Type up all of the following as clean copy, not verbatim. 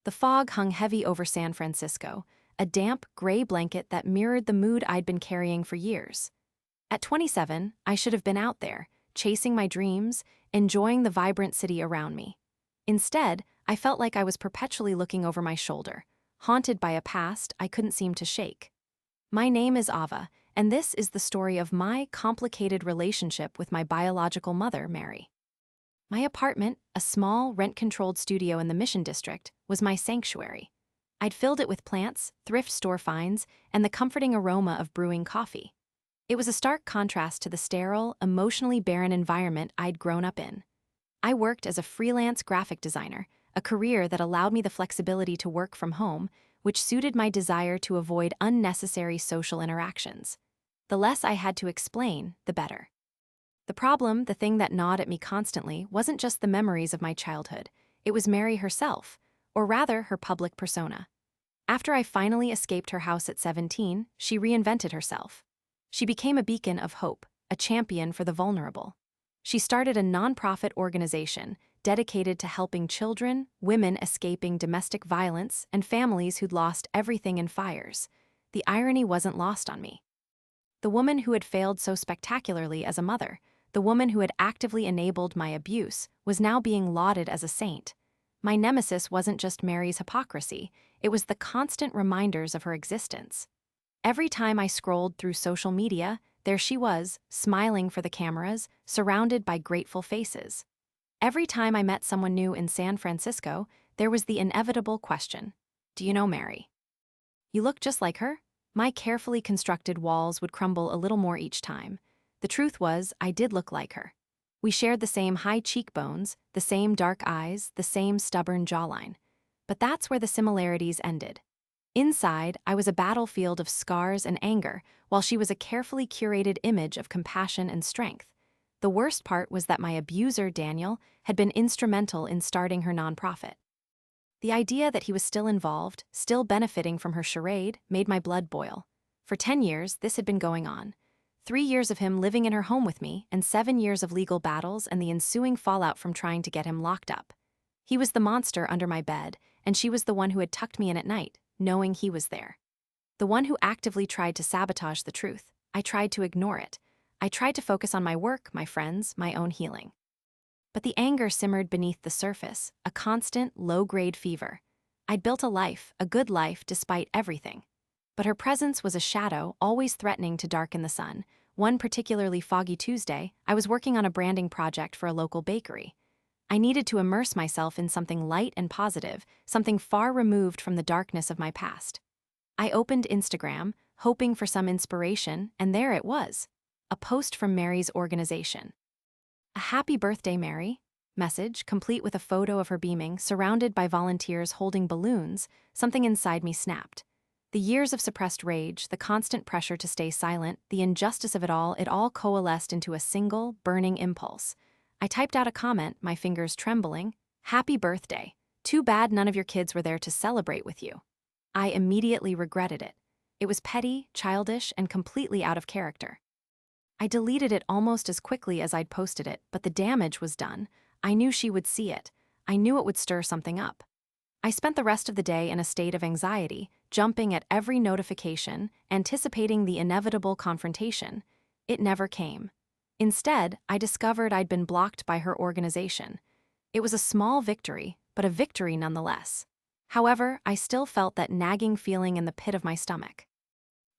The fog hung heavy over San Francisco, a damp, gray blanket that mirrored the mood I'd been carrying for years. At 27, I should have been out there, chasing my dreams, enjoying the vibrant city around me. Instead, I felt like I was perpetually looking over my shoulder, haunted by a past I couldn't seem to shake. My name is Ava, and this is the story of my complicated relationship with my biological mother, Mary. My apartment, a small, rent-controlled studio in the Mission District, was my sanctuary. I'd filled it with plants, thrift store finds, and the comforting aroma of brewing coffee. It was a stark contrast to the sterile, emotionally barren environment I'd grown up in. I worked as a freelance graphic designer, a career that allowed me the flexibility to work from home, which suited my desire to avoid unnecessary social interactions. The less I had to explain, the better. The problem, the thing that gnawed at me constantly, wasn't just the memories of my childhood. It was Mary herself, or rather her public persona. After I finally escaped her house at 17, she reinvented herself. She became a beacon of hope, a champion for the vulnerable. She started a nonprofit organization dedicated to helping children, women escaping domestic violence, and families who'd lost everything in fires. The irony wasn't lost on me. The woman who had failed so spectacularly as a mother, the woman who had actively enabled my abuse, was now being lauded as a saint. My nemesis wasn't just Mary's hypocrisy, it was the constant reminders of her existence. Every time I scrolled through social media, there she was, smiling for the cameras, surrounded by grateful faces. Every time I met someone new in San Francisco, there was the inevitable question, "Do you know Mary?" "You look just like her?" My carefully constructed walls would crumble a little more each time. The truth was, I did look like her. We shared the same high cheekbones, the same dark eyes, the same stubborn jawline. But that's where the similarities ended. Inside, I was a battlefield of scars and anger, while she was a carefully curated image of compassion and strength. The worst part was that my abuser, Daniel, had been instrumental in starting her nonprofit. The idea that he was still involved, still benefiting from her charade, made my blood boil. For 10 years, this had been going on. 3 years of him living in her home with me, and 7 years of legal battles and the ensuing fallout from trying to get him locked up. He was the monster under my bed, and she was the one who had tucked me in at night, knowing he was there. The one who actively tried to sabotage the truth. I tried to ignore it. I tried to focus on my work, my friends, my own healing. But the anger simmered beneath the surface, a constant, low-grade fever. I'd built a life, a good life, despite everything. But her presence was a shadow, always threatening to darken the sun. One particularly foggy Tuesday, I was working on a branding project for a local bakery. I needed to immerse myself in something light and positive, something far removed from the darkness of my past. I opened Instagram, hoping for some inspiration, and there it was. A post from Mary's organization. "A happy birthday, Mary," message, complete with a photo of her beaming, surrounded by volunteers holding balloons. Something inside me snapped. The years of suppressed rage, the constant pressure to stay silent, the injustice of it all coalesced into a single, burning impulse. I typed out a comment, my fingers trembling. "Happy birthday. Too bad none of your kids were there to celebrate with you." I immediately regretted it. It was petty, childish, and completely out of character. I deleted it almost as quickly as I'd posted it, but the damage was done. I knew she would see it. I knew it would stir something up. I spent the rest of the day in a state of anxiety, jumping at every notification, anticipating the inevitable confrontation. It never came. Instead, I discovered I'd been blocked by her organization. It was a small victory, but a victory nonetheless. However, I still felt that nagging feeling in the pit of my stomach.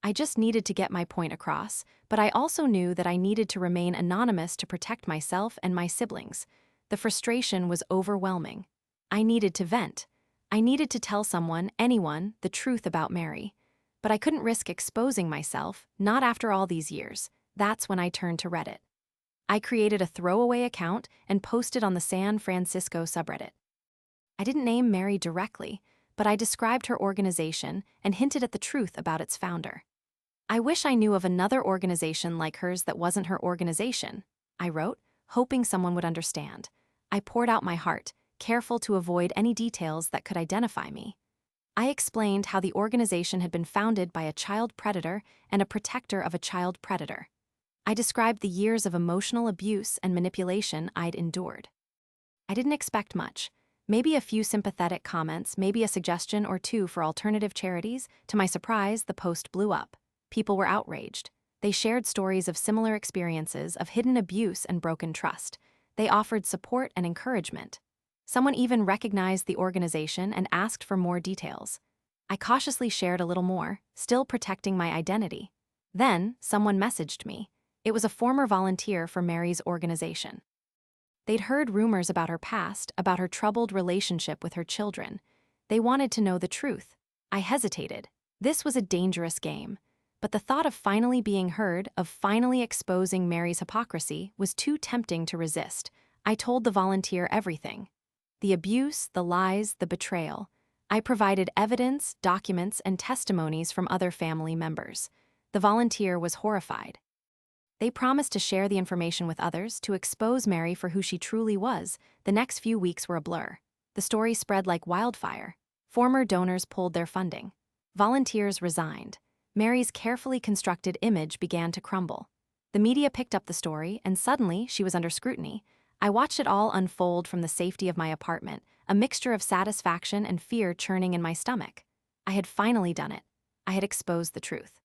I just needed to get my point across, but I also knew that I needed to remain anonymous to protect myself and my siblings. The frustration was overwhelming. I needed to vent. I needed to tell someone, anyone, the truth about Mary. But I couldn't risk exposing myself, not after all these years. That's when I turned to Reddit. I created a throwaway account and posted on the San Francisco subreddit. I didn't name Mary directly, but I described her organization and hinted at the truth about its founder. "I wish I knew of another organization like hers that wasn't her organization," I wrote, hoping someone would understand. I poured out my heart, careful to avoid any details that could identify me. I explained how the organization had been founded by a child predator and a protector of a child predator. I described the years of emotional abuse and manipulation I'd endured. I didn't expect much. Maybe a few sympathetic comments, maybe a suggestion or two for alternative charities. To my surprise, the post blew up. People were outraged. They shared stories of similar experiences of hidden abuse and broken trust. They offered support and encouragement. Someone even recognized the organization and asked for more details. I cautiously shared a little more, still protecting my identity. Then, someone messaged me. It was a former volunteer for Mary's organization. They'd heard rumors about her past, about her troubled relationship with her children. They wanted to know the truth. I hesitated. This was a dangerous game. But the thought of finally being heard, of finally exposing Mary's hypocrisy, was too tempting to resist. I told the volunteer everything. The abuse, the lies, the betrayal. I provided evidence, documents, and testimonies from other family members. The volunteer was horrified. They promised to share the information with others, to expose Mary for who she truly was. The next few weeks were a blur. The story spread like wildfire. Former donors pulled their funding. Volunteers resigned. Mary's carefully constructed image began to crumble. The media picked up the story, and suddenly she was under scrutiny. I watched it all unfold from the safety of my apartment, a mixture of satisfaction and fear churning in my stomach. I had finally done it. I had exposed the truth.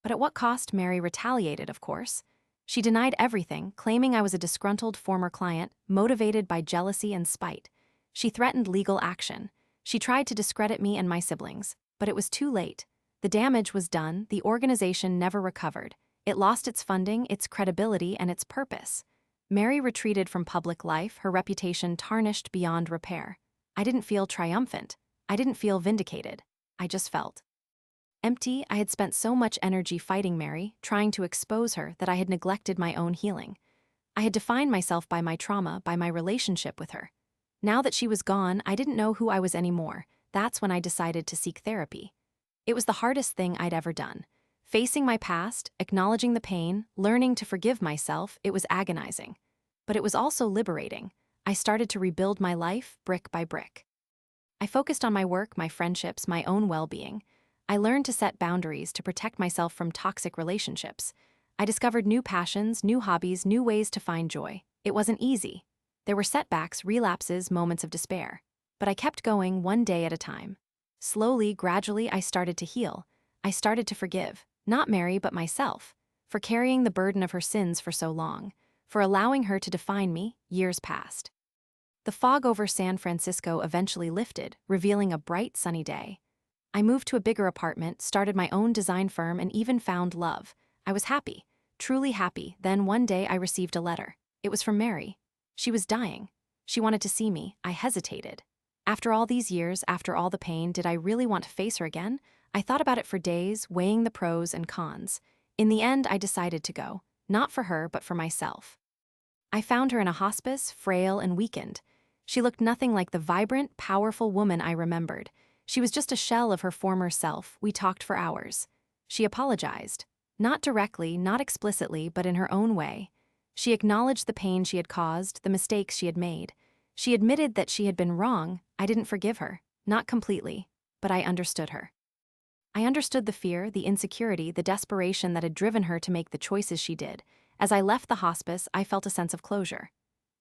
But at what cost? Mary retaliated, of course. She denied everything, claiming I was a disgruntled former client, motivated by jealousy and spite. She threatened legal action. She tried to discredit me and my siblings, but it was too late. The damage was done. The organization never recovered. It lost its funding, its credibility, and its purpose. Mary retreated from public life, her reputation tarnished beyond repair. I didn't feel triumphant. I didn't feel vindicated. I just felt empty. I had spent so much energy fighting Mary, trying to expose her, that I had neglected my own healing. I had defined myself by my trauma, by my relationship with her. Now that she was gone, I didn't know who I was anymore. That's when I decided to seek therapy. It was the hardest thing I'd ever done. Facing my past, acknowledging the pain, learning to forgive myself, it was agonizing. But it was also liberating. I started to rebuild my life, brick by brick. I focused on my work, my friendships, my own well-being. I learned to set boundaries to protect myself from toxic relationships. I discovered new passions, new hobbies, new ways to find joy. It wasn't easy. There were setbacks, relapses, moments of despair. But I kept going, one day at a time. Slowly, gradually, I started to heal. I started to forgive, not Mary but myself, for carrying the burden of her sins for so long, for allowing her to define me. Years passed. The fog over San Francisco eventually lifted, revealing a bright, sunny day. I moved to a bigger apartment, started my own design firm, and even found love. I was happy, truly happy. Then one day I received a letter. It was from Mary. She was dying. She wanted to see me. I hesitated. After all these years, after all the pain, did I really want to face her again? I thought about it for days, weighing the pros and cons. In the end, I decided to go, not for her, but for myself. I found her in a hospice, frail and weakened. She looked nothing like the vibrant, powerful woman I remembered. She was just a shell of her former self. We talked for hours. She apologized. Not directly, not explicitly, but in her own way. She acknowledged the pain she had caused, the mistakes she had made. She admitted that she had been wrong. I didn't forgive her. Not completely, but I understood her. I understood the fear, the insecurity, the desperation that had driven her to make the choices she did. As I left the hospice, I felt a sense of closure.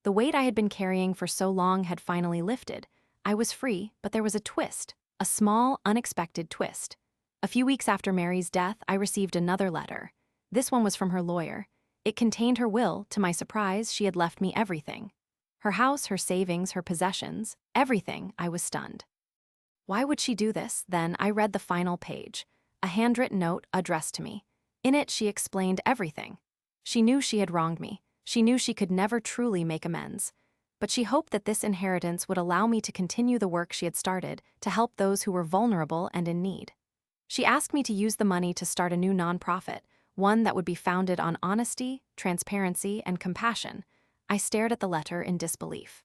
The weight I had been carrying for so long had finally lifted. I was free, but there was a twist. A small, unexpected twist. A few weeks after Mary's death, I received another letter. This one was from her lawyer. It contained her will. To my surprise, she had left me everything. Her house, her savings, her possessions, everything. I was stunned. Why would she do this? Then I read the final page, a handwritten note addressed to me. In it, she explained everything. She knew she had wronged me. She knew she could never truly make amends. But she hoped that this inheritance would allow me to continue the work she had started, to help those who were vulnerable and in need. She asked me to use the money to start a new nonprofit, one that would be founded on honesty, transparency, and compassion. I stared at the letter in disbelief.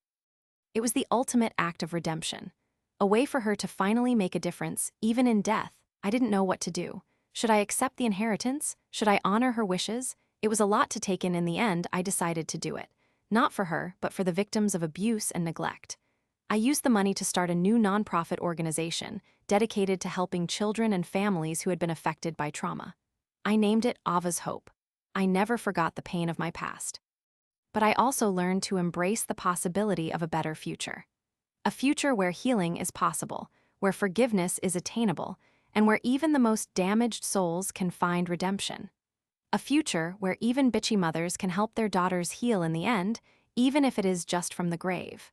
It was the ultimate act of redemption, a way for her to finally make a difference, even in death. I didn't know what to do. Should I accept the inheritance? Should I honor her wishes? It was a lot to take in. In the end, I decided to do it. Not for her, but for the victims of abuse and neglect. I used the money to start a new nonprofit organization dedicated to helping children and families who had been affected by trauma. I named it Ava's Hope. I never forgot the pain of my past. But I also learned to embrace the possibility of a better future. A future where healing is possible, where forgiveness is attainable, and where even the most damaged souls can find redemption. A future where even bitchy mothers can help their daughters heal in the end, even if it is just from the grave.